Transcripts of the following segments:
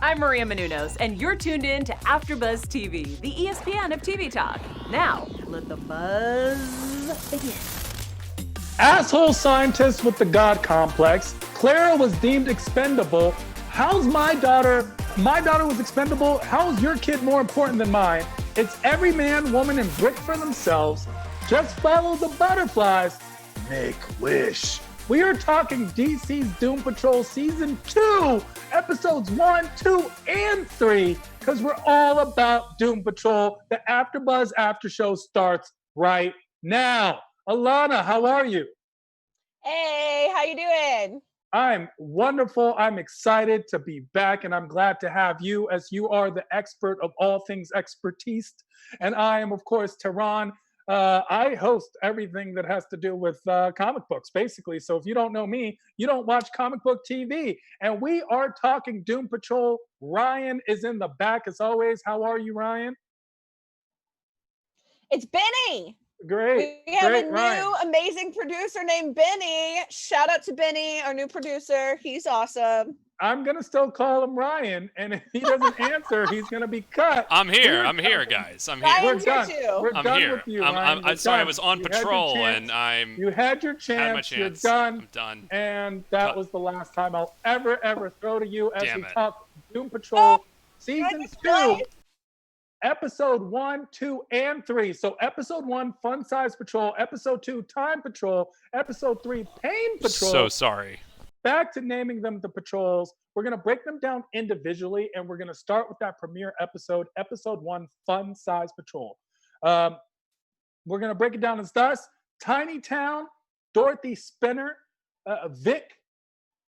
I'm Maria Menounos, and you're tuned in to AfterBuzz TV, the ESPN of TV talk. Now, let the buzz begin. Asshole scientist with the God complex. Clara was deemed expendable. How's my daughter? My daughter was expendable. How's your kid more important than mine? It's every man, woman, and brick for themselves. Just follow the butterflies. Make wish. We are talking DC's Doom Patrol Season 2, Episodes 1, 2, and 3, because we're all about Doom Patrol. The AfterBuzz After Show starts right now. Alana, how are you? Hey, how you doing? I'm wonderful. I'm excited to be back, and I'm glad to have you, as you are the expert of all things expertise. And I am, of course, Tehran. I host everything that has to do with comic books, basically. So if you don't know me, you don't watch comic book TV. And we are talking Doom Patrol. Ryan is in the back, as always. How are you, Ryan? It's Benny. Great. We have great, a Ryan. new amazing producer named Benny. Shout out to Benny, our new producer. He's awesome. I'm going to still call him Ryan, and if he doesn't answer, he's going to be cut. I'm here, guys. I'm here. Ryan's We're done. here too. We're I'm done here. with you, Ryan. We're sorry, I done. was on You had your patrol chance. and You had your had my chance. chance. You're done. I'm done. And that Cut. was the last time I'll ever throw to you as Damn we it. talk Doom Patrol Season That's 2, right. Episode 1, 2, and 3. So Episode 1, Fun Size Patrol. Episode 2, Time Patrol. Episode 3, Pain Patrol. So sorry. Back to naming them the patrols. We're going to break them down individually, and we're going to start with that premiere episode, Episode 1, Fun Size Patrol. We're going to break it down as thus: Tiny Town, Dorothy Spinner, Vic.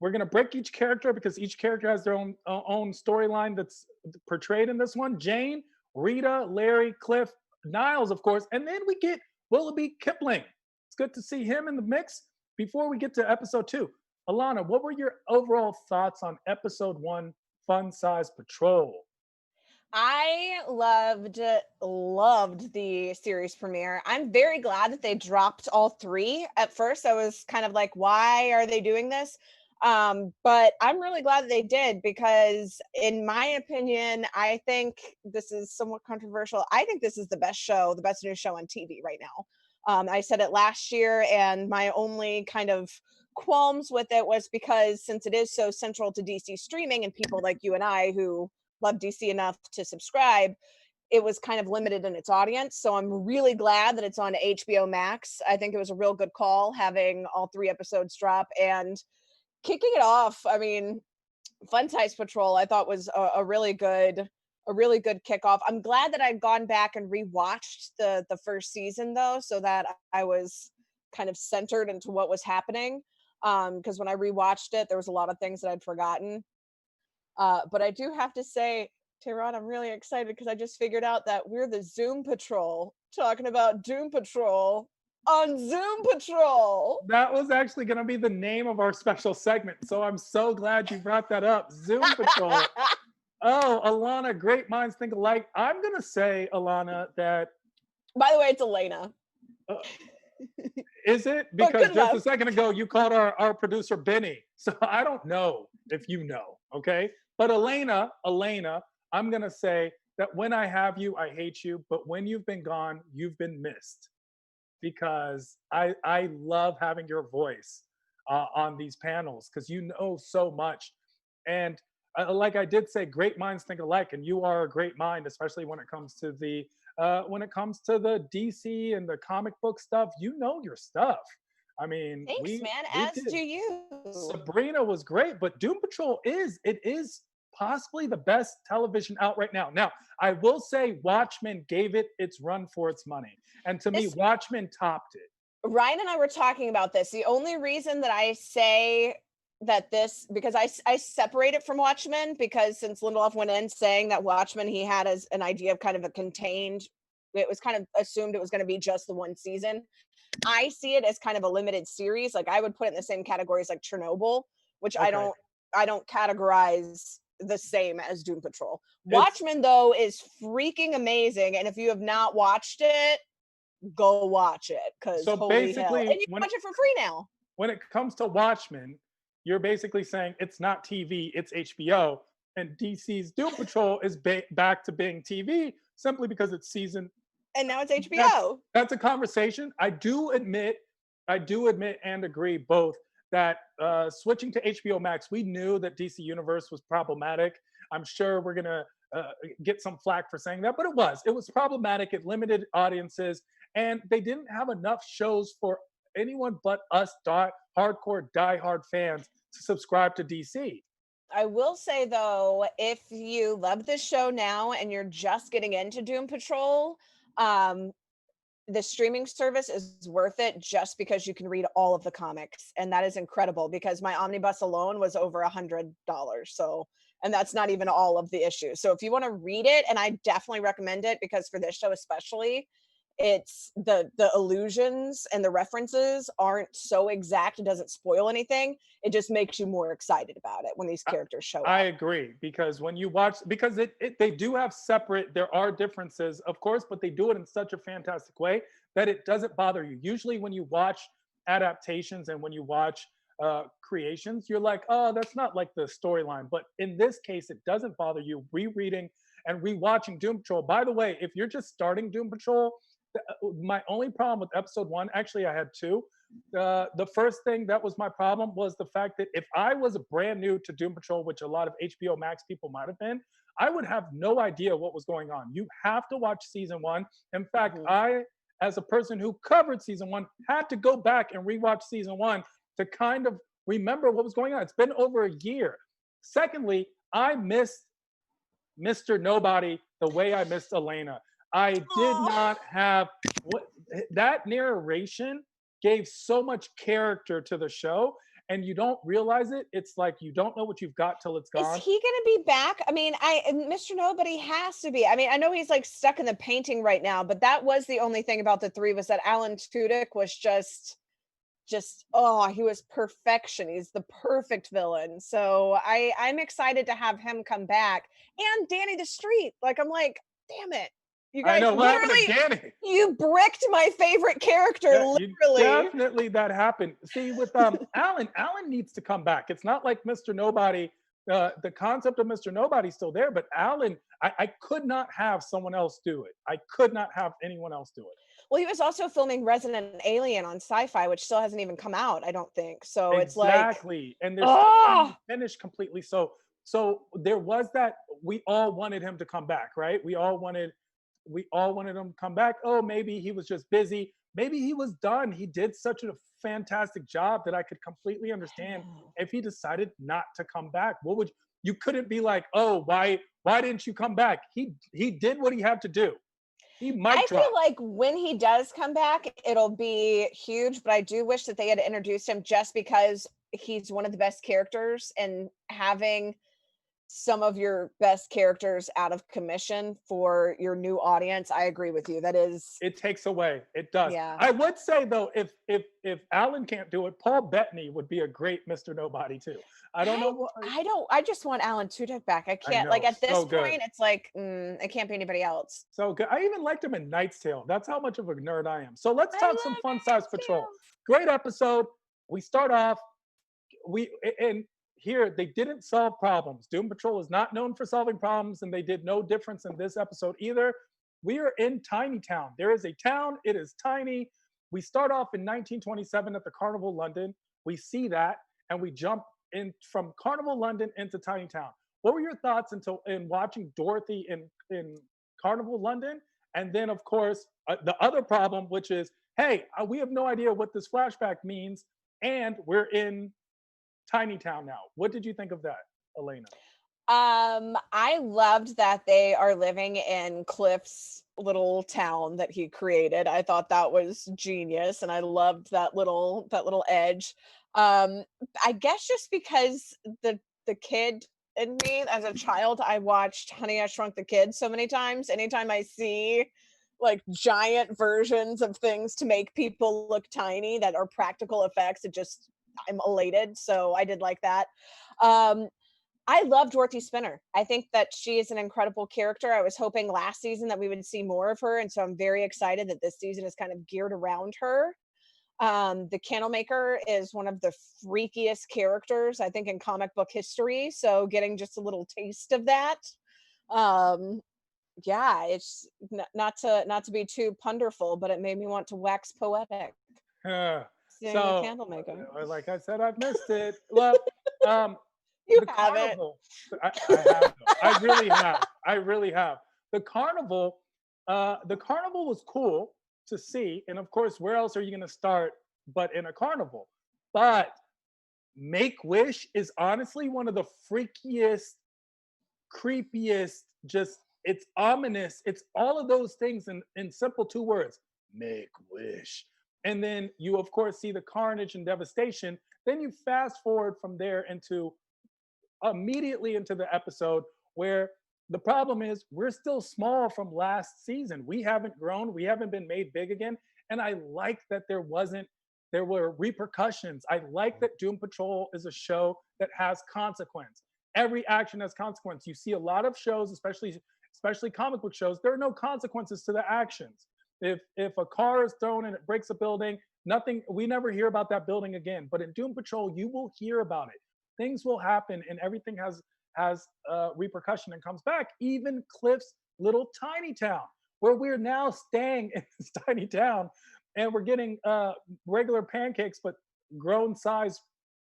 We're going to break each character because each character has their own storyline that's portrayed in this one. Jane, Rita, Larry, Cliff, Niles, of course. And then we get Willoughby Kipling. It's good to see him in the mix. Before we get to Episode 2, Alana, what were your overall thoughts on Episode 1, Fun Size Patrol? I loved the series premiere. I'm very glad that they dropped all three. At first, I was kind of like, why are they doing this? But I'm really glad that they did, because in my opinion, I think this is somewhat controversial. I think this is the best show, the best new show on TV right now. I said it last year, and my only kind of qualms with it was because since it is so central to DC streaming and people like you and I who love DC enough to subscribe, it was kind of limited in its audience. So I'm really glad that it's on HBO Max. I think it was a real good call having all three episodes drop. And kicking it off, I mean, Fun Size Patrol, I thought was a really good kickoff. I'm glad that I'd gone back and rewatched the first season though, so that I was kind of centered into what was happening. Because when I rewatched it, there was a lot of things that I'd forgotten. But I do have to say, Tehran, I'm really excited because I just figured out that we're the Zoom Patrol talking about Doom Patrol on Zoom Patrol. That was actually going to be the name of our special segment. So I'm so glad you brought that up. Zoom Patrol. Oh, Alana, great minds think alike. I'm going to say, Alana, that... By the way, it's Elena. Is it? But Because good just a enough. second ago, you called our producer Benny. So I don't know if you know, okay? But Elena, I'm going to say that when I have you, I hate you. But when you've been gone, you've been missed. Because I love having your voice on these panels because you know so much. And like I did say, great minds think alike, and you are a great mind, especially when it comes to the DC and the comic book stuff. You know your stuff. I mean, Thanks, man. we As did. do you. Sabrina was great, but Doom Patrol is possibly the best television out right now. Now, I will say Watchmen gave it its run for its money. And to me, Watchmen topped it. Ryan and I were talking about this. The only reason that I say that because I separate it from Watchmen, because since Lindelof went in saying that Watchmen he had as an idea of kind of a contained, it was kind of assumed it was going to be just the one season. I see it as kind of a limited series. Like I would put it in the same categories like Chernobyl, which Okay. I don't categorize the same as Doom Patrol. Watchmen though is freaking amazing, and if you have not watched it, go watch it, because So holy hell. basically, And you can watch it for free now. when it comes to Watchmen, you're basically saying it's not TV, it's HBO. and DC's Doom Patrol is back to being TV simply because it's season. And now it's HBO. That's a conversation. I do admit and agree both that switching to HBO Max, we knew that DC Universe was problematic. I'm sure we're gonna get some flack for saying that, but it was problematic. It limited audiences, and they didn't have enough shows for anyone but us hardcore diehard fans to subscribe to DC. I will say though, if you love this show now and you're just getting into Doom Patrol, the streaming service is worth it just because you can read all of the comics, and that is incredible because my omnibus alone was over $100. So, and that's not even all of the issues. So if you want to read it, and I definitely recommend it because for this show especially, it's the illusions and the references aren't so exact. It doesn't spoil anything. It just makes you more excited about it when these characters show up. I agree, because when you watch, because they do have separate, there are differences, of course, but they do it in such a fantastic way that it doesn't bother you. Usually when you watch adaptations and when you watch creations, you're like, oh, that's not like the storyline. But in this case, it doesn't bother you rereading and rewatching Doom Patrol. By the way, if you're just starting Doom Patrol, my only problem with episode 1, actually I had 2. The first thing that was my problem was the fact that if I was brand new to Doom Patrol, which a lot of HBO Max people might have been, I would have no idea what was going on. You have to watch season 1. In fact, I, as a person who covered season 1, had to go back and rewatch season 1 to kind of remember what was going on. It's been over a year. Secondly, I missed Mr. Nobody the way I missed Elena. I did not have that narration gave so much character to the show, and you don't realize it. It's like you don't know what you've got till it's gone. Is he gonna be back? I mean, Mr. Nobody has to be. I mean, I know he's like stuck in the painting right now, but that was the only thing about the 3 was that Alan Tudyk was just he was perfection. He's the perfect villain. So I'm excited to have him come back. And Danny the Street. Like, I'm like, damn it. You guys, I know, what happened to literally, Danny? you bricked my favorite character, Yeah, literally. definitely that happened. See, with Alan needs to come back. It's not like Mr. Nobody. The concept of Mr. Nobody's still there, but Alan, I could not have someone else do it. I could not have anyone else do it. Well, he was also filming Resident Alien on Sci-Fi, which still hasn't even come out, I don't think. So it's like exactly, and there's still finished completely. So there was that. We all wanted him to come back, right? We all wanted him to come back. Oh, maybe he was just busy. Maybe he was done. He did such a fantastic job that I could completely understand if he decided not to come back. What would you couldn't be like, oh, why didn't you come back? He did what he had to do. He might I feel like when he does come back, it'll be huge, but I do wish that they had introduced him just because he's one of the best characters, and having some of your best characters out of commission for your new audience, I agree with you. That is, it takes away. It does. Yeah. I would say though, if Alan can't do it, Paul Bettany would be a great Mr. Nobody too. I just want Alan Tudyk back. I can't, like, at this point, it's like, it can't be anybody else. So good. I even liked him in Knight's Tale. That's how much of a nerd I am. So let's talk some Fun Size Patrol. Great episode. We start off, and here they didn't solve problems. Doom Patrol is not known for solving problems, and they did no difference in this episode either. We are in Tiny Town. There is a town. It is tiny. We start off in 1927 at the Carnival London. We see that, and we jump in from Carnival London into Tiny Town. What were your thoughts in watching Dorothy in Carnival London? And then, of course, the other problem, which is, hey, we have no idea what this flashback means, and we're in Tiny Town now. What did you think of that, Elena? I loved that they are living in Cliff's little town that he created. I thought that was genius, and I loved that little edge. I guess just because the kid in me as a child, I watched Honey, I Shrunk the Kids so many times. Anytime I see like giant versions of things to make people look tiny that are practical effects, I'm elated. So I did like that. I love Dorothy Spinner. I think that she is an incredible character. I was hoping last season that we would see more of her, and so I'm very excited that this season is kind of geared around her. The Candlemaker is one of the freakiest characters, I think, in comic book history. So getting just a little taste of that. Um, yeah, it's not to be too punderful, but it made me want to wax poetic Uh, seeing the so, Candlemaker. like I said, I've missed it. Well, um, You the have it. carnival. I have. Though. I really have. I really have. The carnival. The carnival was cool to see, and of course, where else are you going to start but in a carnival? But Make Wish is honestly one of the freakiest, creepiest. Just it's ominous. It's all of those things in simple two words. Make Wish. And then you of course see the carnage and devastation. Then you fast forward from there into immediately into the episode where the problem is we're still small from last season. We haven't grown, we haven't been made big again. And I like that there were repercussions. I like that Doom Patrol is a show that has consequence. Every action has consequence. You see a lot of shows, especially comic book shows, there are no consequences to the actions. If a car is thrown and it breaks a building, nothing, we never hear about that building again. But in Doom Patrol, you will hear about it. Things will happen, and everything has repercussion and comes back. Even Cliff's little tiny town, where we're now staying in this tiny town, and we're getting regular pancakes, but grown size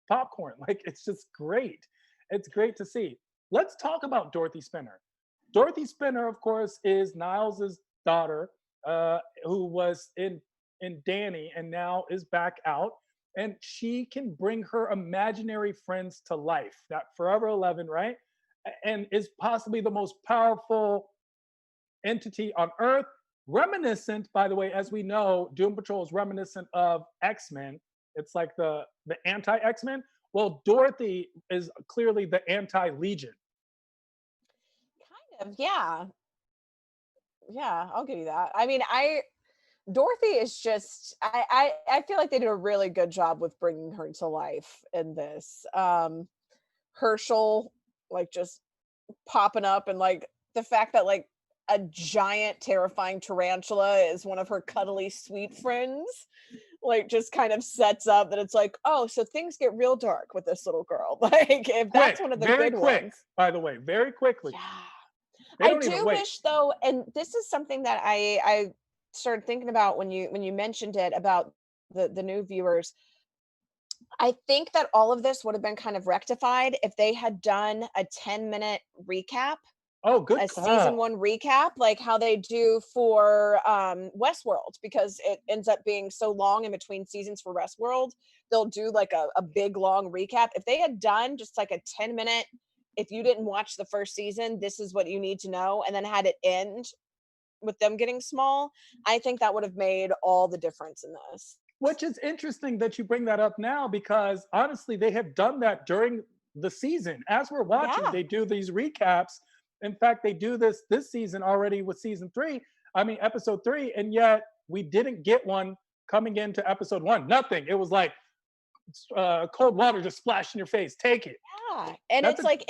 popcorn. Like it's just great. It's great to see. Let's talk about Dorothy Spinner. Dorothy Spinner, of course, is Niles's daughter, who was in Danny and now is back out. And she can bring her imaginary friends to life. That Forever 11, right? And is possibly the most powerful entity on Earth. Reminiscent, by the way, as we know, Doom Patrol is reminiscent of X-Men. It's like the anti X-Men. Well, Dorothy is clearly the anti Legion. Kind of, yeah. Yeah, I'll give you that. I mean, Dorothy is just I feel like they did a really good job with bringing her to life in this. Herschel like just popping up, and like the fact that like a giant terrifying tarantula is one of her cuddly sweet friends, like just kind of sets up that it's like, oh, so things get real dark with this little girl. Like if that's Quick, one of the very good quick, ones. by the way, very quickly. Yeah. They I don't even do wait. wish though, and this is something that I started thinking about when you mentioned it about the new viewers. I think that all of this would have been kind of rectified if they had done a 10-minute recap, Oh, good a season call. 1 recap, like how they do for Westworld, because it ends up being so long in between seasons for Westworld. They'll do like a big long recap. If they had done just like a 10-minute, if you didn't watch the first season, this is what you need to know, and then had it end with them getting small, I think that would have made all the difference in this. Which is interesting that you bring that up now because honestly, they have done that during the season. As we're watching, Yeah. they do these recaps. In fact, they do this season already with season three. I mean, episode three, and yet we didn't get one coming into episode one. Nothing. It was like cold water just splashed in your face. Take it. Yeah, and That's it's a like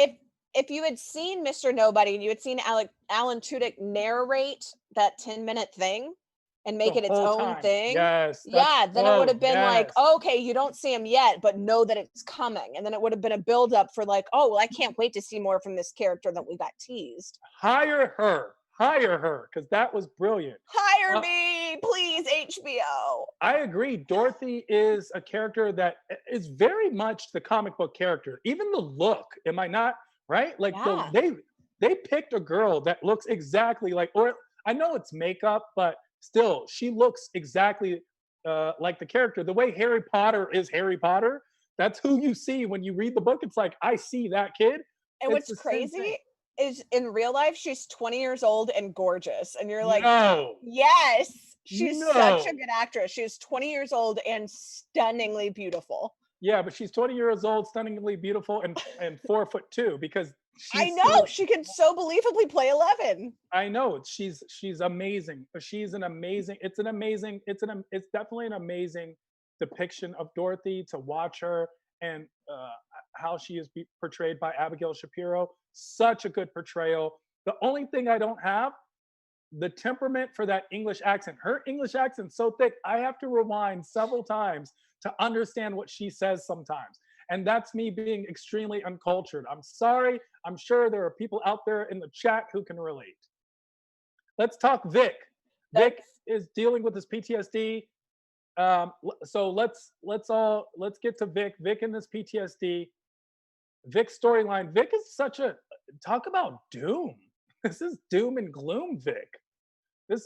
if you had seen Mr. Nobody and you had seen Alan Tudyk narrate that 10-minute thing and the make it its whole own time. thing, Yes. That's yeah, then it would oh have been like, yes. okay, you don't see him yet, but know that it's coming. And then it would have been a build up for like, oh, well, I can't wait to see more from this character that we got teased. Hire her. Hire her. Because that was brilliant. Hire me, please, HBO. I agree. Dorothy is a character that is very much the comic book character. Even the look, am I not right? Like Yeah. they picked a girl that looks exactly like, or I know it's makeup, but still, she looks exactly like the character. The way Harry Potter is Harry Potter, that's who you see when you read the book. It's like I see that kid. And It's what's the same thing. crazy is in real life, she's 20 years old and gorgeous. And you're like, No, yes, she's such a no. good actress. She's 20 years old and stunningly beautiful. Yeah, but she's 20 years old, stunningly beautiful, and 4'2" because I she's know still she can so believably play 11. I know she's amazing. She's an amazing. It's definitely an amazing depiction of Dorothy to watch her and how she is portrayed by Abigail Shapiro. Such a good portrayal. The only thing I don't have the temperament for that English accent. Her English accent's so thick, I have to rewind several times to understand what she says sometimes. And that's me being extremely uncultured. I'm sorry. I'm sure there are people out there in the chat who can relate. Let's talk Vic. Vic is dealing with his PTSD. So let's get to Vic. Vic and this PTSD. Vic's storyline. Vic is such a talk about doom. This is doom and gloom, Vic.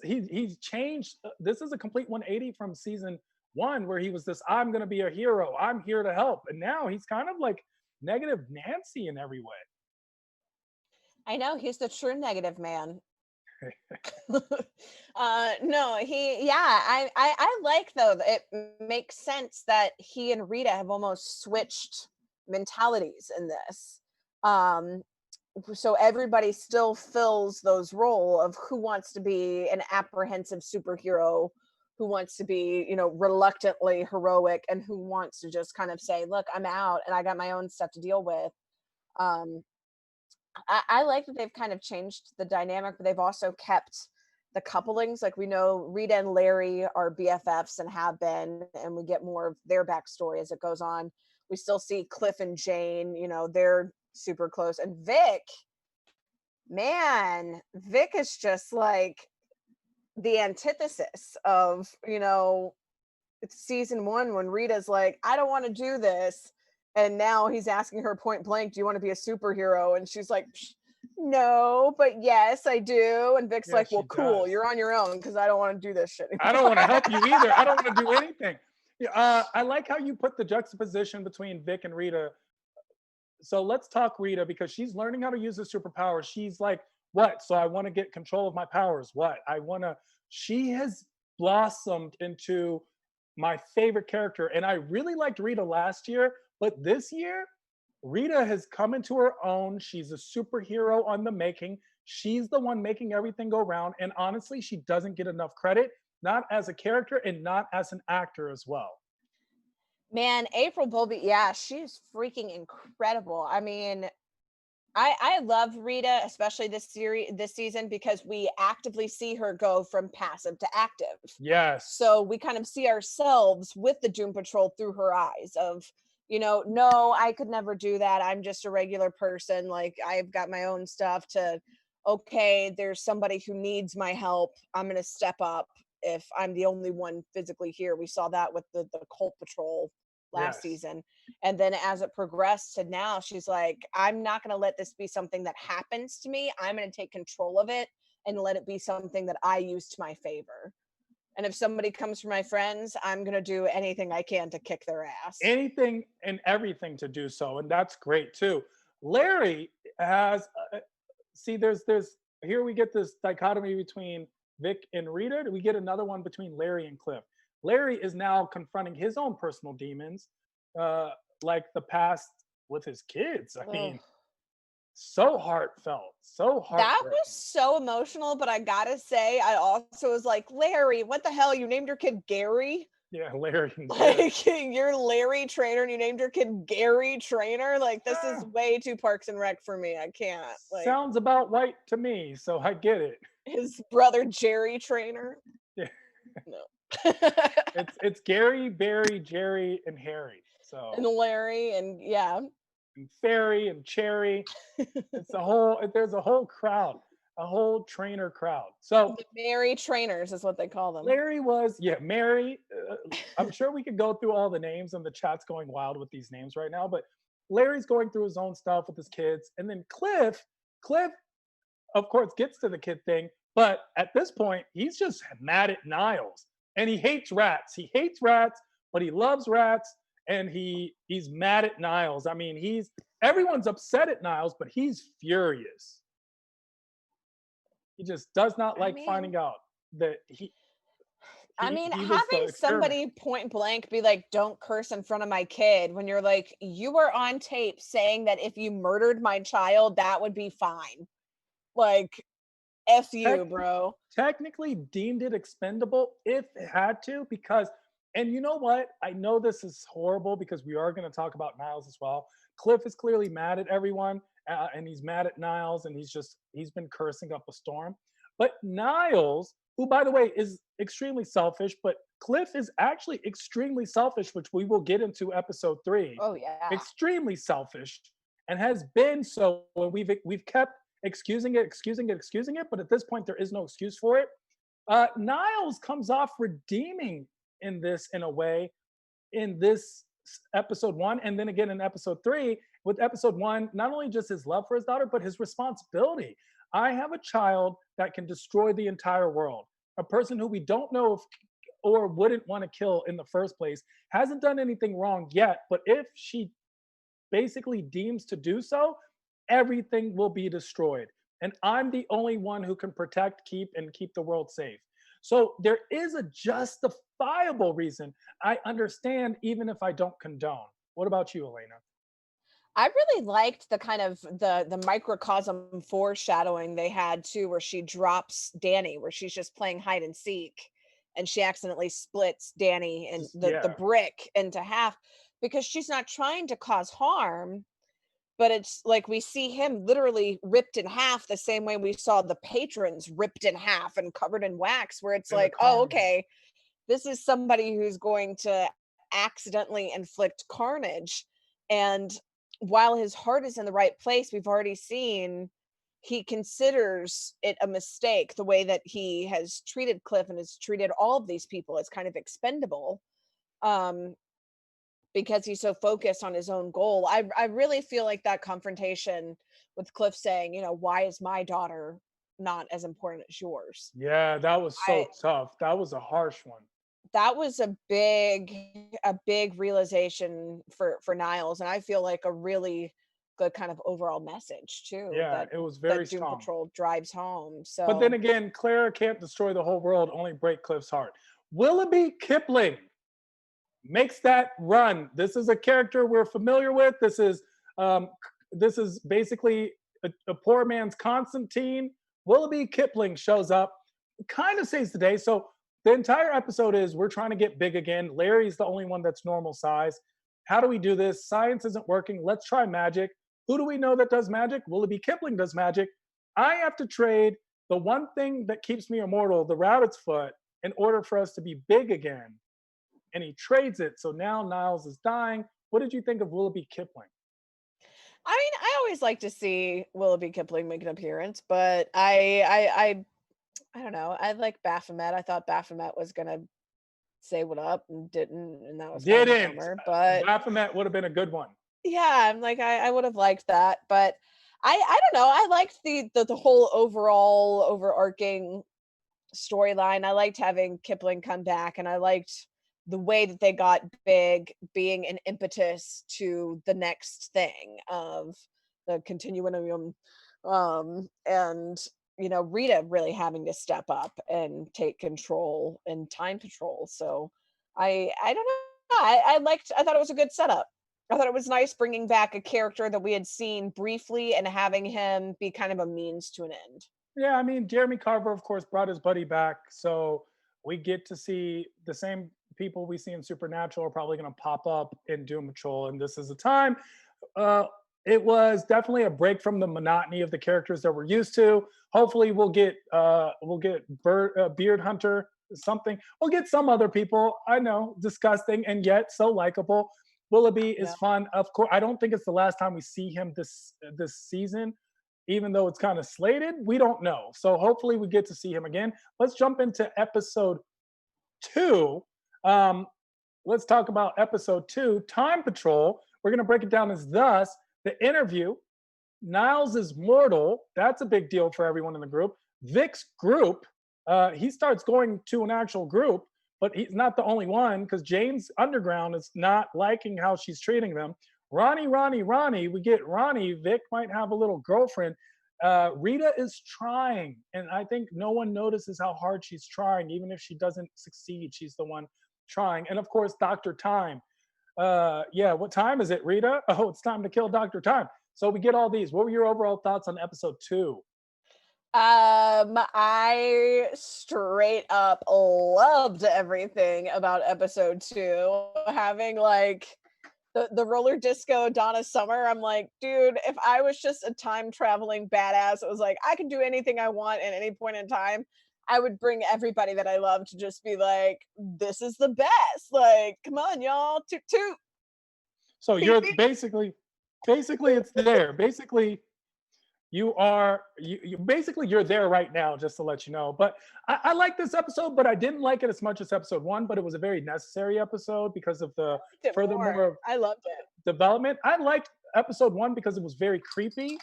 He's changed. This is a complete 180 from season 1, where he was this, I'm gonna be a hero, I'm here to help, and now he's kind of like negative Nancy in every way. I know, he's the true negative man. No, I like, though, it makes sense that he and Rita have almost switched mentalities in this. So everybody still fills those role of who wants to be an apprehensive superhero, who wants to be, reluctantly heroic, and who wants to just kind of say, look, I'm out and I got my own stuff to deal with. I like that they've kind of changed the dynamic, but they've also kept the couplings. Like, we know Rita and Larry are BFFs and have been, and we get more of their backstory as it goes on. We still see Cliff and Jane, they're super close. And Vic is just like the antithesis of, it's season 1 when Rita's like, I don't want to do this. And now he's asking her point blank, do you want to be a superhero? And she's like, no, but yes, I do. And Vic's like, well, cool, you're on your own, because I don't want to do this shit anymore. I don't want to help you either. I don't want to do anything. I like how you put the juxtaposition between Vic and Rita. So let's talk Rita, because she's learning how to use the superpower. She's like, what? So I want to get control of my powers. What? She has blossomed into my favorite character. And I really liked Rita last year, but this year, Rita has come into her own. She's a superhero on the making. She's the one making everything go round. And honestly, she doesn't get enough credit, not as a character and not as an actor as well. Man, April Bowlby, she's freaking incredible. I mean, I love Rita, especially this season, because we actively see her go from passive to active. Yes. So we kind of see ourselves with the Doom Patrol through her eyes of, no, I could never do that. I'm just a regular person. Like, I've got my own stuff okay, there's somebody who needs my help. I'm going to step up if I'm the only one physically here. We saw that with the Cult Patrol last season. And then as it progressed to now, she's like, I'm not going to let this be something that happens to me. I'm going to take control of it and let it be something that I use to my favor. And if somebody comes for my friends, I'm going to do anything I can to kick their ass. Anything and everything to do so. And that's great too. Larry has, there's here we get this dichotomy between Vic and Rita. We get another one between Larry and Cliff. Larry is now confronting his own personal demons, like the past with his kids. I mean, so heartfelt, so heartbreaking. That was so emotional, but I gotta say, I also was like, Larry, what the hell? You named your kid Gary? Yeah, Larry. Like, you're Larry Trainer and you named your kid Gary Trainer? Like, this is way too Parks and Rec for me. I can't. Like, sounds about right to me, so I get it. His brother Jerry Trainer? Yeah. No. it's Gary, Barry, Jerry, and Harry. So and Larry, and and Fairy and Cherry. There's a whole crowd, a whole trainer crowd. So the Mary Trainers is what they call them. Larry was Mary. I'm sure we could go through all the names, and the chat's going wild with these names right now. But Larry's going through his own stuff with his kids, and then Cliff, of course, gets to the kid thing. But at this point, he's just mad at Niles. And he hates rats. He hates rats, but he loves rats. And he's mad at Niles. I mean, everyone's upset at Niles, but he's furious. He just does not like finding out that having somebody point blank be like, don't curse in front of my kid, when you're like, you were on tape saying that if you murdered my child, that would be fine. Like, F you, bro. Technically deemed it expendable if it had to, because, and you know what? I know this is horrible because we are going to talk about Niles as well. Cliff is clearly mad at everyone, and he's mad at Niles, and he's been cursing up a storm. But Niles, who by the way is extremely selfish, but Cliff is actually extremely selfish, which we will get into episode 3. Oh yeah. Extremely selfish, and has been so. And we've kept excusing it, but at this point there is no excuse for it. Niles comes off redeeming in this in a way in this episode 1, and then again in episode 3. With episode 1, not only just his love for his daughter, but his responsibility. I have a child that can destroy the entire world. A person who we don't know if or wouldn't want to kill in the first place, hasn't done anything wrong yet, but if she basically deems to do so, everything will be destroyed. And I'm the only one who can protect, keep the world safe. So there is a justifiable reason. I understand, even if I don't condone. What about you, Elena? I really liked the kind of the microcosm foreshadowing they had too, where she drops Danny, where she's just playing hide and seek, and she accidentally splits Danny and the brick into half because she's not trying to cause harm, but it's like we see him literally ripped in half the same way we saw the patrons ripped in half and covered in wax, where it's In the like, oh, carnival. okay, this is somebody who's going to accidentally inflict carnage. And while his heart is in the right place, we've already seen he considers it a mistake the way that he has treated Cliff and has treated all of these people as kind of expendable, um because he's so focused on his own goal. I really feel like that confrontation with Cliff saying, why is my daughter not as important as yours? Yeah, that was so I tough. That was a harsh one. That was a big realization for Niles, and I feel like a really good kind of overall message too Yeah, that it was very Doom strong. Patrol drives home. But then So again, Clara can't destroy the whole world, only break Cliff's heart. Willoughby Kipling makes that run. This is a character we're familiar with. Um, this is basically a poor man's Constantine. Willoughby Kipling shows up, kind of saves the day. So the entire episode is we're trying to get big again. Larry's the only one that's normal size. How do we do this? Science isn't working. Let's try magic. Who do we know that does magic? Willoughby Kipling does magic. I have to trade the one thing that keeps me immortal, the rabbit's foot, in order for us to be big again. And he trades it. So now Niles is dying. What did you think of Willoughby Kipling? I mean, I always like to see Willoughby Kipling make an appearance, but I don't know. I like Baphomet. I thought Baphomet was gonna say what up and didn't, and that was kind of a Didn't. bummer. But Baphomet would have been a good one. yeah, I'm like I would have liked that, but I don't know. I liked the whole overall overarching storyline. I liked having Kipling come back, and I liked the way that they got big being an impetus to the next thing of the continuum, and Rita really having to step up and take control in Time Patrol. So I don't know. I thought it was a good setup. I thought it was nice bringing back a character that we had seen briefly and having him be kind of a means to an end. Yeah, I mean, Jeremy Carver, of course, brought his buddy back. So we get to see the same people we see in Supernatural are probably going to pop up in Doom Patrol. And this is a time. Uh, it was definitely a break from the monotony of the characters that we're used to. Hopefully, we'll get Beard Hunter something. We'll get some other people. I know, disgusting and yet so likable. Willoughby is Yeah. fun. Of course, I don't think it's the last time we see him this season, even though it's kind of slated. We don't know. So hopefully we get to see him again. Let's jump into episode 2. Um, let's talk about episode 2, Time Patrol. We're going to break it down as thus: the interview, Niles is mortal. That's a big deal for everyone in the group. Vic's group, he starts going to an actual group, but he's not the only one because Jane's Underground is not liking how she's treating them. Ronnie. We get Ronnie. Vic might have a little girlfriend. Rita is trying, and I think no one notices how hard she's trying. Even if she doesn't succeed, she's the one trying. And of course, Dr. Time. Yeah, what time is it, Rita? Oh, it's time to kill Dr. Time. So we get all these. What were your overall thoughts on episode 2? I straight up loved everything about episode 2, having like the roller disco Donna Summer. I'm like, dude, if I was just a time traveling badass, it was like I could do anything I want at any point in time. I would bring everybody that I love to just be like, this is the best. Like, come on, y'all, toot toot. So Beep, you're beep. basically it's there. Basically, you basically you're there right now, just to let you know. But I like this episode, but I didn't like it as much as episode one. But it was a very necessary episode because of the Liked it more. furthermore I loved it. development. I liked episode one because it was very creepy.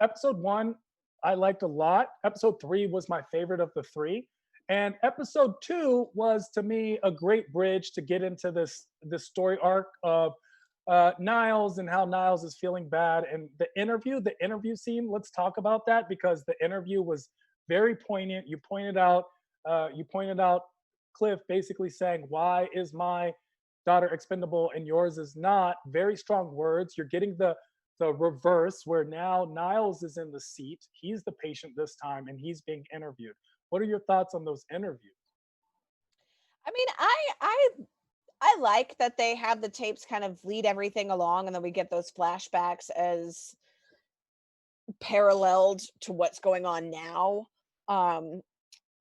Episode one I liked a lot. Episode three was my favorite of the three, and episode two was to me a great bridge to get into this story arc of Niles and how Niles is feeling bad, and the interview scene. Let's talk about that because the interview was very poignant. You pointed out Cliff basically saying, "Why is my daughter expendable and yours is not?" Very strong words. You're getting the reverse where now Niles is in the seat. He's the patient this time, and he's being interviewed. What are your thoughts on those interviews? I mean, I like that they have the tapes kind of lead everything along, and then we get those flashbacks as paralleled to what's going on now. Um,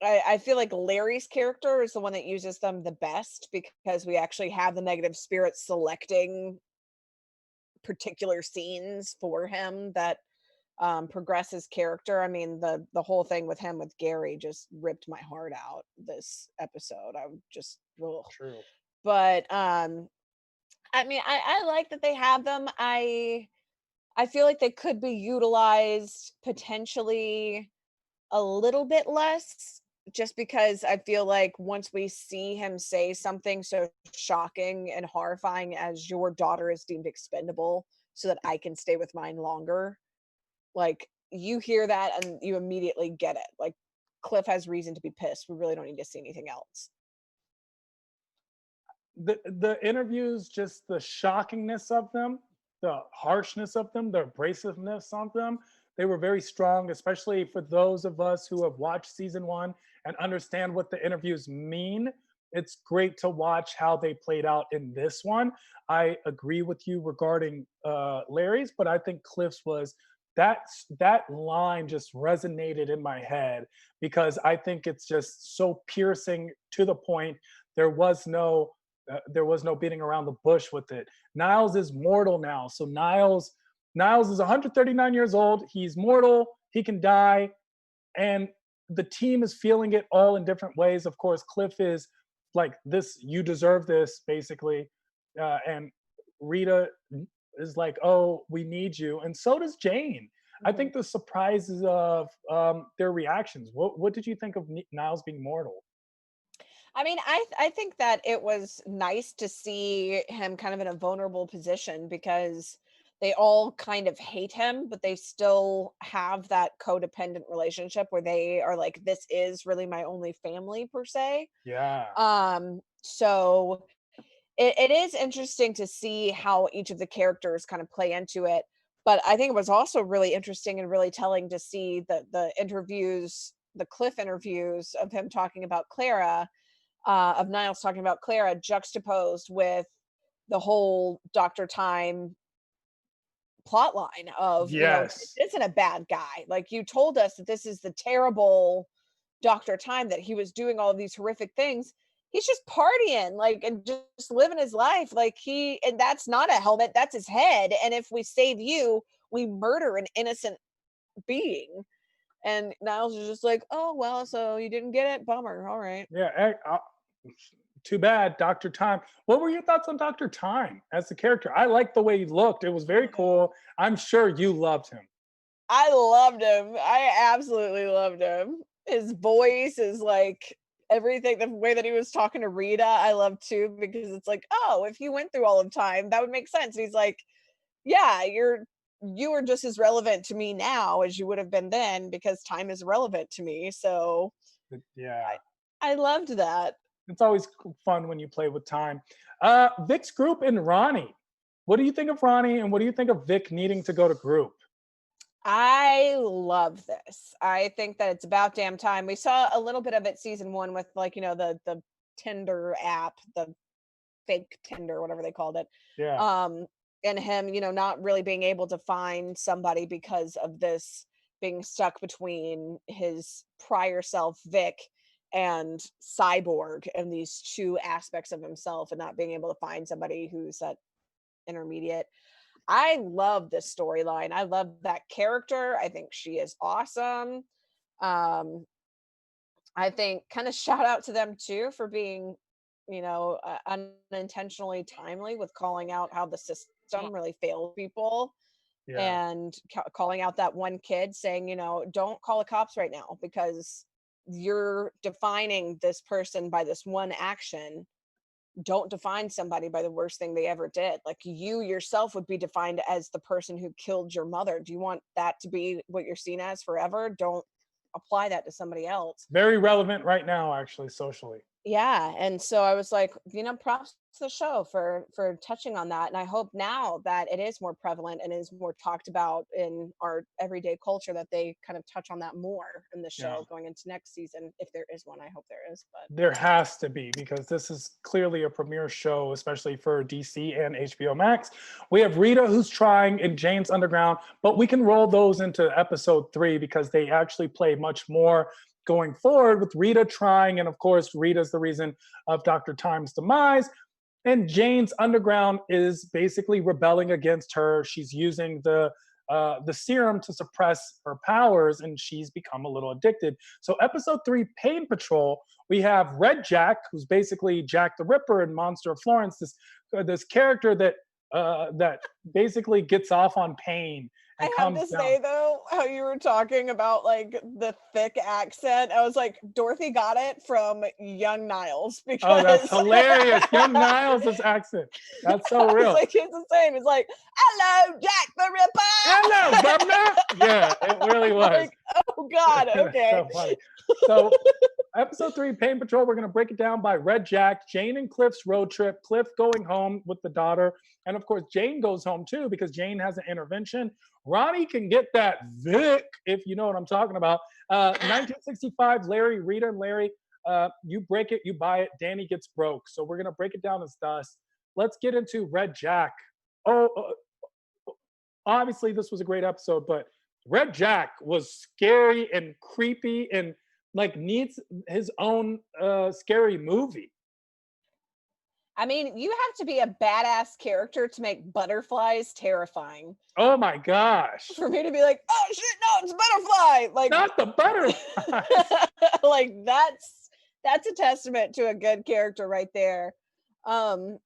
I feel like Larry's character is the one that uses them the best because we actually have the negative spirits selecting particular scenes for him that progress his character. I mean, the whole thing with him with Gary just ripped my heart out this episode. I would just ugh. True. But I mean, I like that they have them. I feel like they could be utilized potentially a little bit less, just because I feel like once we see him say something so shocking and horrifying as your daughter is deemed expendable so that I can stay with mine longer, like you hear that and you immediately get it. Like Cliff has reason to be pissed. We really don't need to see anything else. The interviews, just the shockingness of them, the harshness of them, the abrasiveness of them, they were very strong, especially for those of us who have watched season one and understand what the interviews mean. It's great to watch how they played out in this one. I agree with you regarding Larry's, but I think Cliff's was that line just resonated in my head because I think it's just so piercing to the point. There was no there was no beating around the bush with it. Niles is mortal now. So Niles is 139 years old. He's mortal. He can die. And the team is feeling it all in different ways. Of course, Cliff is like, this, you deserve this, basically. And Rita is like, oh, we need you. And so does Jane. I Mhm. think the surprises of their reactions. What did you think of Niles being mortal? I mean, I think that it was nice to see him kind of in a vulnerable position because they all kind of hate him, but they still have that codependent relationship where they are like, this is really my only family per se. Yeah. So it is interesting to see how each of the characters kind of play into it. But I think it was also really interesting and really telling to see the interviews, the Cliff interviews of him talking about Clara, of Niles talking about Clara, juxtaposed with the whole Dr. Time plot line of, this Yes. isn't a bad guy. Like you told us that this is the terrible Dr. Time, that he was doing all of these horrific things. He's just partying, like, and just living his life. Like and that's not a helmet, that's his head. And if we save you, we murder an innocent being. And Niles is just like, oh, well, so you didn't get it? Bummer. All right. Yeah. Too bad, Dr. Time. What were your thoughts on Dr. Time as a character? I liked the way he looked. It was very cool. I'm sure you loved him. I loved him. I absolutely loved him. His voice is like everything, the way that he was talking to Rita, I love too, because it's like, oh, if you went through all of time, that would make sense. And he's like, yeah, you are just as relevant to me now as you would have been then because time is relevant to me. So Yeah. I loved that. It's always fun when you play with time. Vic's group and Ronnie. What do you think of Ronnie and what do you think of Vic needing to go to group? I love this. I think that it's about damn time. We saw a little bit of it season one with like, the Tinder app, the fake Tinder, whatever they called it. Yeah. And him, not really being able to find somebody because of this, being stuck between his prior self, Vic, and Cyborg, and these two aspects of himself, and not being able to find somebody who's that intermediate. I love this storyline. I love that character. I think she is awesome. Um, I think kind of shout out to them too for being, unintentionally timely with calling out how the system really fails people, Yeah. and calling out that one kid saying, don't call the cops right now because you're defining this person by this one action. Don't define somebody by the worst thing they ever did. Like, you yourself would be defined as the person who killed your mother. Do you want that to be what you're seen as forever? Don't apply that to somebody else. Very relevant right now, actually, socially. Yeah, and so I was like, props to the show for touching on that, and I hope now that it is more prevalent and is more talked about in our everyday culture, that they kind of touch on that more in the show going into next season, if there is one. I hope there is, but There has to be, because this is clearly a premiere show, especially for DC and HBO Max. We have Rita, who's trying, in Jane's Underground, but we can roll those into episode 3 because they actually play much more going forward, with Rita trying, and of course Rita's the reason of Dr. Time's demise. And Jane's Underground is basically rebelling against her. She's using the serum to suppress her powers, and she's become a little addicted. So episode 3, Pain Patrol, we have Red Jack, who's basically Jack the Ripper in Monster of Florence, this character that basically gets off on pain. I have to say though, how you were talking about like the thick accent, I was like, Dorothy got it from young Niles, because that's hilarious. Young Niles' accent. That's so real. Like, it's the same. It's like, hello, Jack the Ripper. Hello, governor. Yeah, it really was. Like, oh God, okay. So funny. So episode 3, Pain Patrol, we're going to break it down by Red Jack, Jane and Cliff's road trip, Cliff going home with the daughter, and of course Jane goes home too because Jane has an intervention. Ronnie can get that Vic, if you know what I'm talking about. 1965, Larry, Rita and Larry, you break it, you buy it, Danny gets broke. So we're going to break it down as thus. Let's get into Red Jack. Obviously this was a great episode, but Red Jack was scary and creepy and like needs his own scary movie. I mean, you have to be a badass character to make butterflies terrifying. Oh my gosh. For me to be like, oh shit, no, it's a butterfly. Like, not the butterfly. Like, that's a testament to a good character right there. I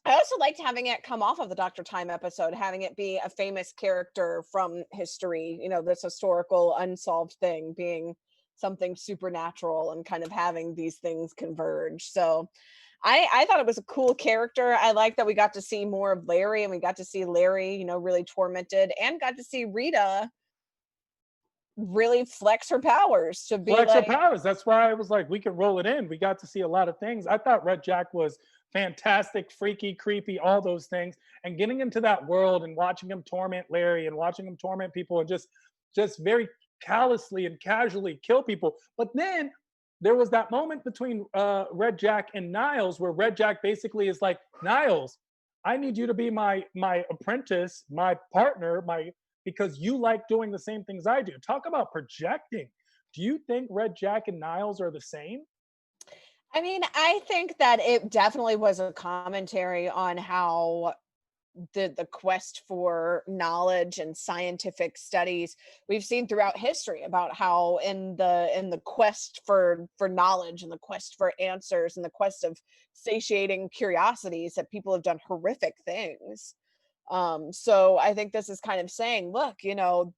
also liked having it come off of the Dr. Time episode, having it be a famous character from history, this historical unsolved thing being something supernatural, and kind of having these things converge. So I thought it was a cool character. I like that we got to see more of Larry, and we got to see Larry, really tormented, and got to see Rita really flex her powers to be her powers. That's why I was like, we could roll it in. We got to see a lot of things. I thought Red Jack was fantastic, freaky, creepy, all those things. And getting into that world and watching him torment Larry and watching him torment people and just very callously and casually kill people. But then there was that moment between Red Jack and Niles where Red Jack basically is like, Niles, I need you to be my apprentice, my partner, because you like doing the same things I do. Talk about projecting. Do you think Red Jack and Niles are the same? I mean, I think that it definitely was a commentary on how the quest for knowledge and scientific studies we've seen throughout history, about how in the quest for knowledge and the quest for answers and the quest of satiating curiosities, that people have done horrific things. So I think this is kind of saying, look,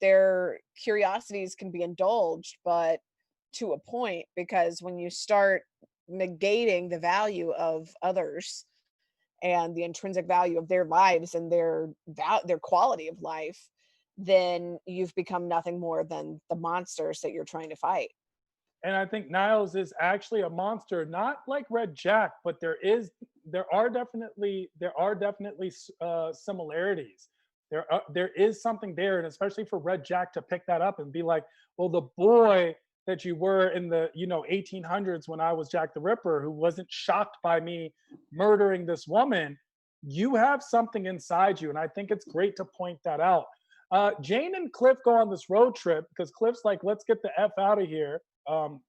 their curiosities can be indulged, but to a point, because when you start negating the value of others and the intrinsic value of their lives and their quality of life, then you've become nothing more than the monsters that you're trying to fight. And I think Niles is actually a monster, not like Red Jack, but there are definitely similarities. There is something there, and especially for Red Jack to pick that up and be like, well, the boy that you were in the 1800s when I was Jack the Ripper, who wasn't shocked by me murdering this woman. You have something inside you, and I think it's great to point that out. Jane and Cliff go on this road trip because Cliff's like, let's get the F out of here.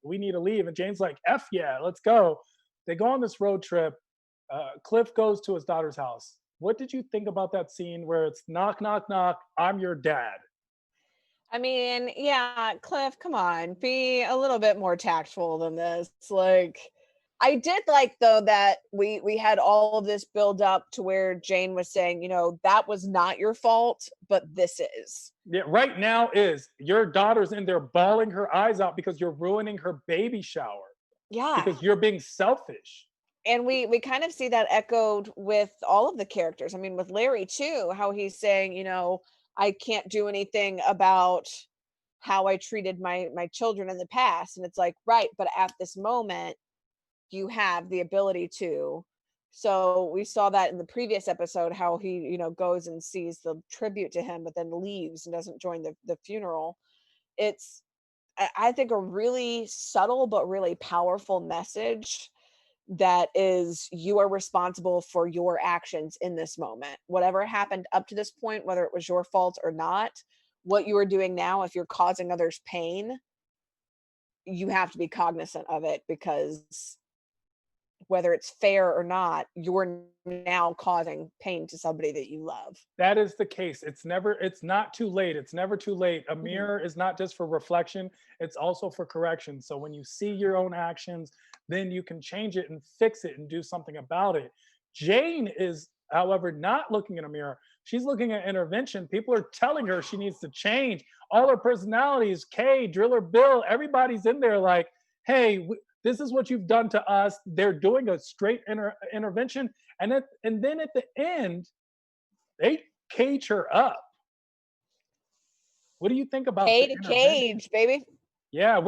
We need to leave. And Jane's like, F yeah, let's go. They go on this road trip. Cliff goes to his daughter's house. What did you think about that scene where it's knock, knock, knock, I'm your dad? I mean, yeah, Cliff, come on, be a little bit more tactful than this. Like, I did like though that we had all of this build up to where Jane was saying, that was not your fault, but this is. Yeah, right now is your daughter's in there bawling her eyes out because you're ruining her baby shower. Yeah. Because you're being selfish. And we kind of see that echoed with all of the characters. I mean, with Larry too, how he's saying, I can't do anything about how I treated my children in the past. And it's like, right, but at this moment, you have the ability to. So we saw that in the previous episode, how he, goes and sees the tribute to him, but then leaves and doesn't join the funeral. It's, I think, a really subtle but really powerful message that is, you are responsible for your actions in this moment. Whatever happened up to this point, whether it was your fault or not, what you are doing now, if you're causing others pain, you have to be cognizant of it, because whether it's fair or not, you're now causing pain to somebody that you love. That is the case. It's not too late. It's never too late. A Mhm. mirror is not just for reflection, it's also for correction. So when you see your own actions, then you can change it and fix it and do something about it. Jane is, however, not looking in a mirror. She's looking at intervention. People are telling her she needs to change. All her personalities, Kay, Driller Bill, everybody's in there like, hey, this is what you've done to us. They're doing a straight intervention. And then at the end, they cage her up. What do you think about Pay the to intervention? cage, baby. Yeah,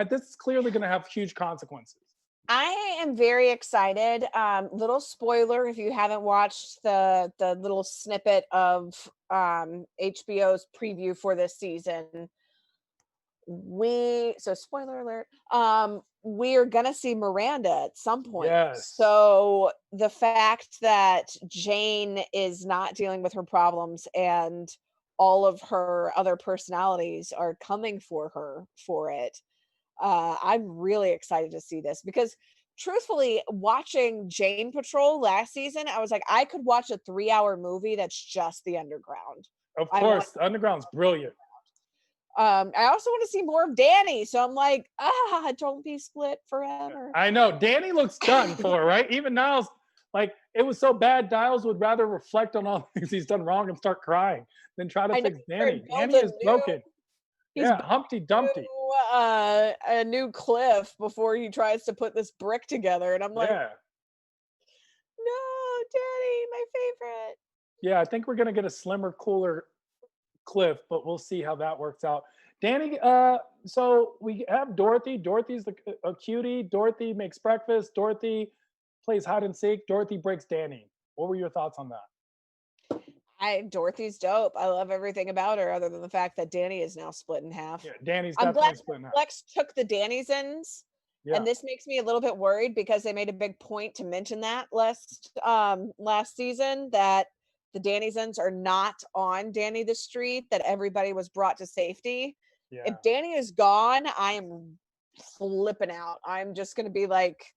this is clearly going to have huge consequences. I am very excited. Little spoiler, if you haven't watched the little snippet of HBO's preview for this season, spoiler alert, we are gonna see Miranda at some point. Yes. So the fact that Jane is not dealing with her problems and all of her other personalities are coming for her for it, I'm really excited to see this, because truthfully, watching Jane Patrol last season, I was like, I could watch a 3-hour movie that's just the underground. Of course, the underground's brilliant. I also want to see more of Danny, so I'm like, don't be split forever. I know. Danny looks done for, right? Even Niles, like, it was so bad, Niles would rather reflect on all the things he's done wrong and start crying than try to fix Danny. Danny is broken. Yeah, Humpty Dumpty. A new Cliff before he tries to put this brick together, and I'm like, Yeah. no, Danny, my favorite. Yeah, I think we're gonna get a slimmer, cooler Cliff, but we'll see how that works out. Danny, so we have Dorothy. Dorothy's a cutie. Dorothy makes breakfast. Dorothy plays hide and seek. Dorothy breaks Danny. What were your thoughts on that? Dorothy's dope. I love everything about her, other than the fact that Danny is now split in half. Yeah, Danny's I'm definitely glad split in half. Flex took the Danny's. Yeah. And this makes me a little bit worried, because they made a big point to mention that last season, that the Danny's are not on Danny the Street, that everybody was brought to safety. Yeah. If Danny is gone, I am flipping out. I'm just going to be like,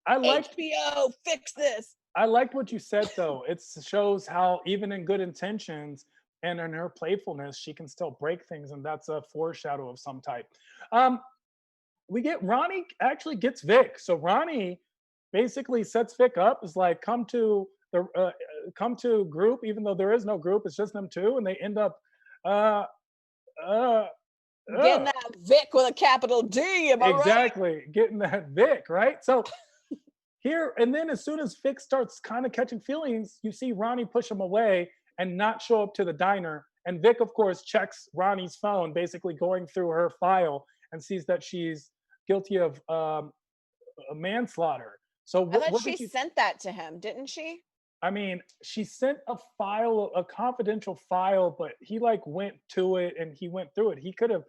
HBO, fix this. I liked what you said, though. It shows how even in good intentions and in her playfulness, she can still break things, and that's a foreshadow of some type. We get Roni actually gets Vic. So Roni basically sets Vic up, is like, come to group, even though there is no group, it's just them two, and they end up getting that Vic with a capital D. Am I exactly right? Getting that Vic, right? So here, and then as soon as Vic starts kind of catching feelings, you see Roni push him away and not show up to the diner. And Vic, of course, checks Ronnie's phone, basically going through her file, and sees that she's guilty of a manslaughter. So I thought she sent that to him, didn't she? I mean, she sent a file, a confidential file, but he like went to it and he went through it. He could have,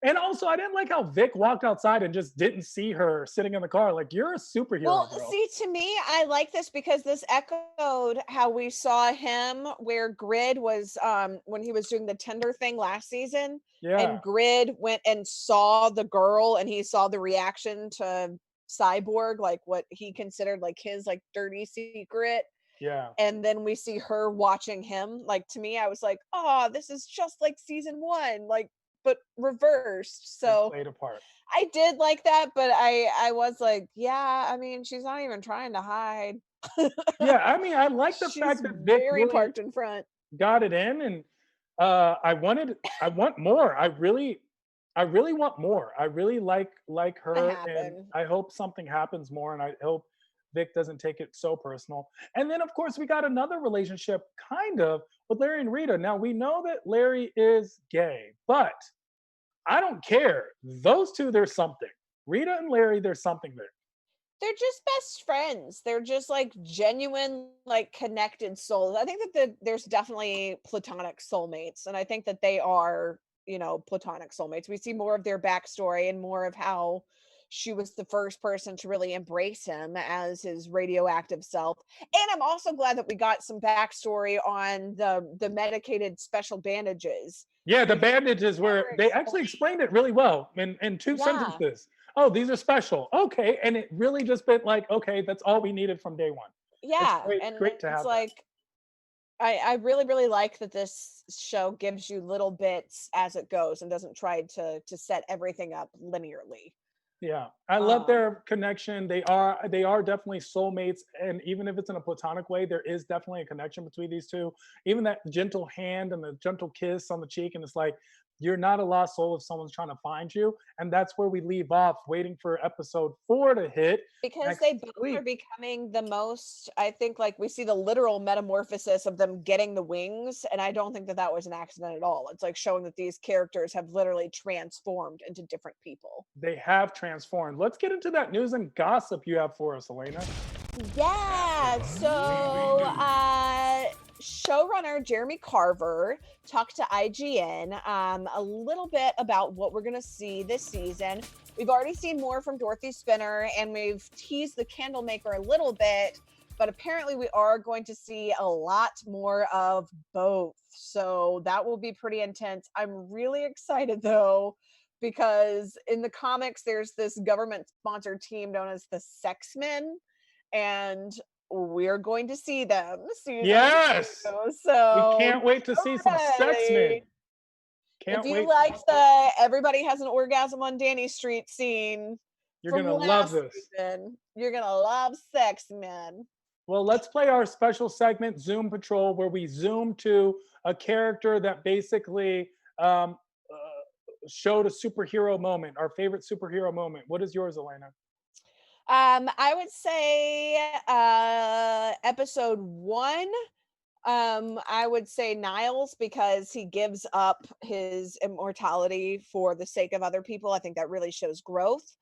And also, I didn't like how Vic walked outside and just didn't see her sitting in the car. Like, you're a superhero, Well, girl. see, to me, I like this because this echoed how we saw him where Grid was when he was doing the Tinder thing last season. Yeah. And Grid went and saw the girl and he saw the reaction to Cyborg, like what he considered like his like dirty secret. Yeah. And then we see her watching him. Like, to me, I was like, oh, this is just like season 1, like, but reversed. So Played a part. I did like that, but I was like, yeah, I mean, she's not even trying to hide. Yeah, I mean, I like the She's fact that Vic very really parked in front. got it in, and I want more. I really want more. I really like her, and happen. I hope something happens more, and I hope Vic doesn't take it so personal. And then, of course, we got another relationship, kind of, with Larry and Rita. Now we know that Larry is gay, but I don't care. Those two, there's something. Rita and Larry, there's something there. They're just best friends. They're just like genuine, like connected souls. I think that there's definitely platonic soulmates, and I think that they are, platonic soulmates. We see more of their backstory and more of how she was the first person to really embrace him as his radioactive self. And I'm also glad that we got some backstory on the medicated special bandages. Yeah, the bandages were, they actually explained it really well in two Yeah. sentences. Oh, these are special. Okay. And it really just been like, okay, that's all we needed from day one. Yeah. Great, And great to have it's that. like, I really, really like that this show gives you little bits as it goes and doesn't try to set everything up linearly. Yeah, I love Um, their connection. They are definitely soulmates, and even if it's in a platonic way, there is definitely a connection between these two. Even that gentle hand and the gentle kiss on the cheek, and it's like you're not a lost soul if someone's trying to find you. And that's where we leave off, waiting for episode 4 to hit because next they both week. are becoming the most, I think, like we see the literal metamorphosis of them getting the wings, and I don't think that that was an accident at all. It's like showing that these characters have literally transformed into different people. They have transformed. Let's get into that news and gossip you have for us, Elena. Yeah, so showrunner Jeremy Carver talked to IGN a little bit about what we're gonna see this season. We've already seen more from Dorothy Spinner, and we've teased the Candlemaker a little bit, but apparently we are going to see a lot more of both. So that will be pretty intense. I'm really excited though, because in the comics, there's this government-sponsored team known as the Sex Men, and we're going to see them. Yes, So we can't wait to see some sex men. Can't if you wait. like the everybody has an orgasm on Danny Street scene, You're from gonna love last this. season, you're gonna love Sex Men. Well, let's play our special segment, Zoom Patrol, where we zoom to a character that basically showed a superhero moment, our favorite superhero moment. What is yours, Elena? I would say episode 1. I would say Niles, because he gives up his immortality for the sake of other people. I think that really shows growth.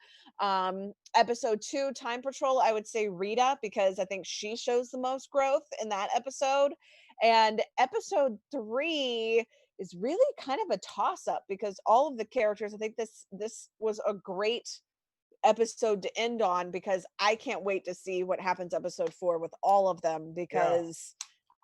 Episode 2, Time Patrol, I would say Rita, because I think she shows the most growth in that episode. And episode 3 is really kind of a toss-up, because all of the characters, I think this was a great episode to end on, because I can't wait to see what happens episode 4 with all of them, because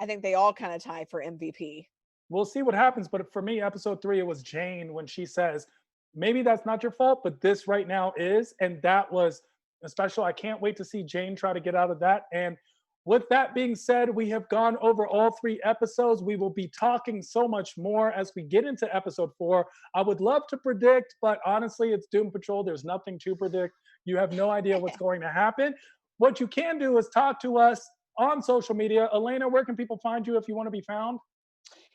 I think they all kind of tie for MVP. We'll see what happens, but for me, episode 3, it was Jane when she says, maybe that's not your fault, but this right now is. And that was a special. I can't wait to see Jane try to get out of that. And with that being said, we have gone over all 3 episodes. We will be talking so much more as we get into episode 4. I would love to predict, but honestly, it's Doom Patrol. There's nothing to predict. You have no idea what's going to happen. What you can do is talk to us on social media. Elena, where can people find you if you want to be found?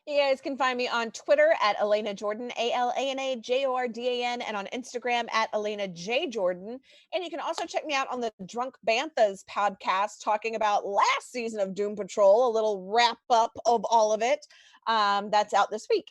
You guys can find me on Twitter at Elena Jordan, ALANAJORDAN, and on Instagram at Elena J. Jordan. And you can also check me out on the Drunk Banthas podcast, talking about last season of Doom Patrol, a little wrap up of all of it. That's out this week.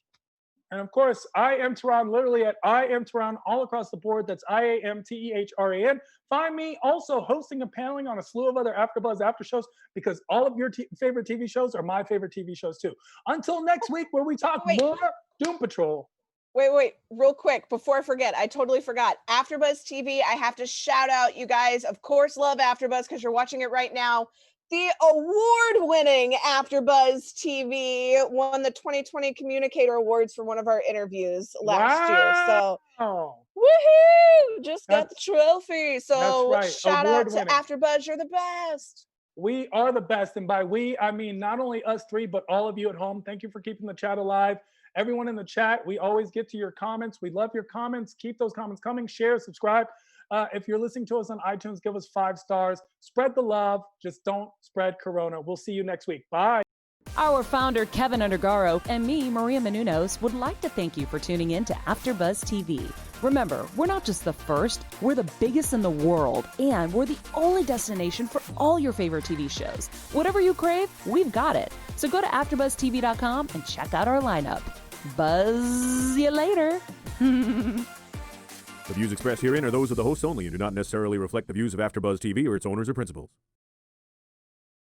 And of course, I am Tehran, literally at I am Tehran all across the board. That's IAMTEHRAN. Find me also hosting and paneling on a slew of other AfterBuzz after shows, because all of your favorite TV shows are my favorite TV shows too. Until next week, where we talk more Doom Patrol. Wait, real quick, before I forget, I totally forgot. AfterBuzz TV, I have to shout out, you guys, of course, love AfterBuzz because you're watching it right now. The award-winning AfterBuzz TV won the 2020 Communicator Awards for one of our interviews last year. So, woohoo! Just got the trophy. So, right. shout out to Award-winning. AfterBuzz. You're the best. We are the best. And by we, I mean not only us three, but all of you at home. Thank you for keeping the chat alive. Everyone in the chat, we always get to your comments. We love your comments. Keep those comments coming. Share, subscribe. If you're listening to us on iTunes, give us 5 stars. Spread the love. Just don't spread Corona. We'll see you next week. Bye. Our founder, Kevin Undergaro, and me, Maria Menounos, would like to thank you for tuning in to AfterBuzz TV. Remember, we're not just the first, we're the biggest in the world, and we're the only destination for all your favorite TV shows. Whatever you crave, we've got it. So go to AfterBuzzTV.com and check out our lineup. Buzz you later. The views expressed herein are those of the hosts only and do not necessarily reflect the views of AfterBuzz TV or its owners or principals.